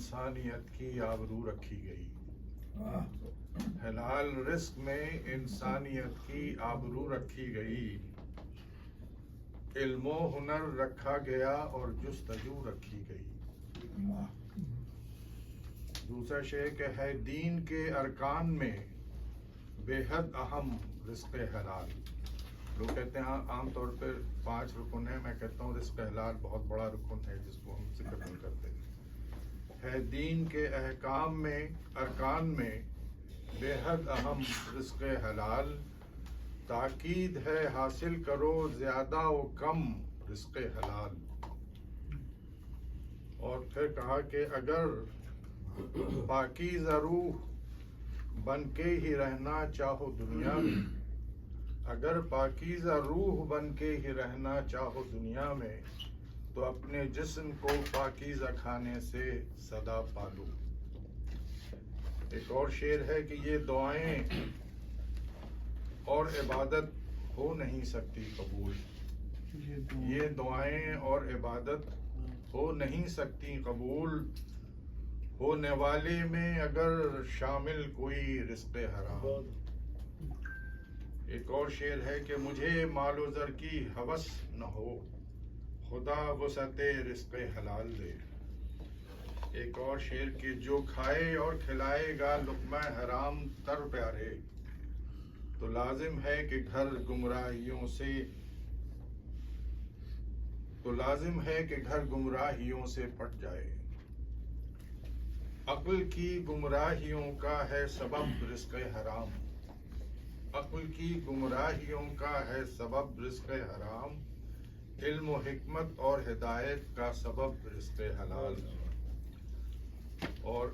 انسانیت کی آبرو رکھی گئی، حلال رزق میں انسانیت کی آبرو رکھی گئی، علم و ہنر رکھا گیا اور جستجو رکھی گئی۔ دوسرا شے کہ ہے دین کے ارکان میں بے حد اہم رزق حلال۔ لوگ کہتے ہیں عام طور پہ 5 رکن ہیں، میں کہتا ہوں رزق حلال بہت بڑا رکن ہے جس کو ہم ذکر نہیں کرتے۔ ہے دین کے احکام میں، ارکان میں بے حد اہم رزق حلال، تاکید ہے حاصل کرو زیادہ و کم رزق حلال۔ اور پھر کہا کہ اگر پاکیزہ روح بن کے ہی رہنا چاہو دنیا میں، اگر پاکیزہ روح بن کے ہی رہنا چاہو دنیا میں، تو اپنے جسم کو پاکیزہ کھانے سے صدا پالو۔ ایک اور شعر ہے کہ یہ دعائیں اور عبادت ہو نہیں سکتی قبول، یہ دعائیں اور عبادت ہو نہیں سکتی قبول، ہونے والے میں اگر شامل کوئی رزق حرام۔ ایک اور شعر ہے کہ مجھے مال و زر کی ہوس نہ ہو، خدا وسعت رزق حلال دے۔ ایک اور شعر کہ جو کھائے اور کھلائے گا لقمہ حرام تر پیارے، تو لازم ہے کہ گھر گمراہیوں سے پٹ جائے۔ عقل کی گمراہیوں کا ہے سبب رزق حرام، عقل کی گمراہیوں کا ہے سبب رزق حرام، علم و حکمت اور ہدایت کا سبب رزق حلال۔ اور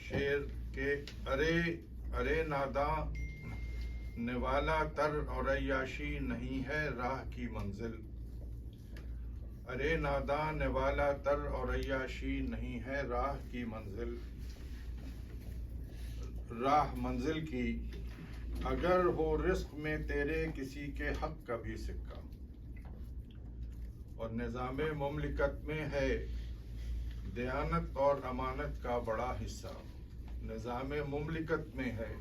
شعر کے ارے ناداں نوالا تر اور عیاشی نہیں ہے راہ کی منزل، ارے ناداں نوالا تر اور عیاشی نہیں ہے راہ کی منزل، راہ منزل کی اگر ہو رزق میں تیرے کسی کے حق کا بھی سکہ۔ اور نظام مملکت میں ہے دیانت اور امانت کا بڑا حصہ، نظام مملکت میں ہے،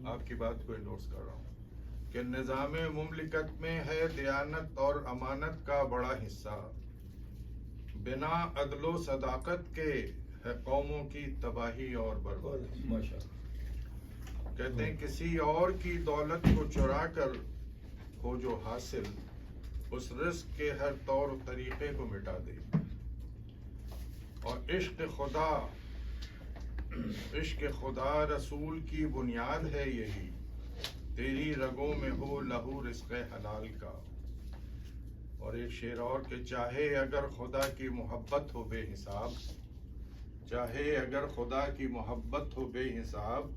آپ کی بات کو انڈورس کر رہا ہوں کہ نظام مملکت میں ہے دیانت اور امانت کا بڑا حصہ، بنا عدل و صداقت کے ہے قوموں کی تباہی اور بربادی۔ کہتے ہیں کسی اور کی دولت کو چرا کر ہو جو حاصل، اس رزق کے ہر طور و طریقے کو مٹا دے۔ اور عشق خدا رسول کی بنیاد ہے یہی، تیری رگوں میں ہو لہو رزق حلال کا۔ اور ایک شعر اور کہ چاہے اگر خدا کی محبت ہو بے حساب، چاہے اگر خدا کی محبت ہو بے حساب،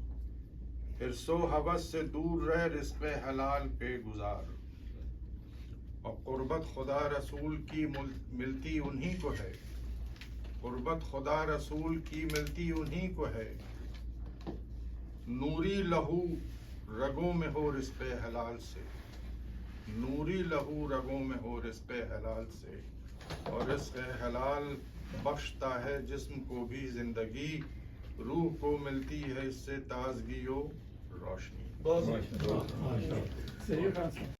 پھر سو ہوس سے دور رہ رزق حلال پہ گزار۔ اور قربت خدا رسول کی ملتی انہی کو ہے، قربت خدا رسول کی ملتی انہی کو ہے، نوری لہو رگوں میں ہو رزق حلال سے، نوری لہو رگوں میں ہو رزق حلال سے۔ اور رزق حلال بخشتا ہے جسم کو بھی زندگی، روح کو ملتی ہے اس سے تازگی و روشنی۔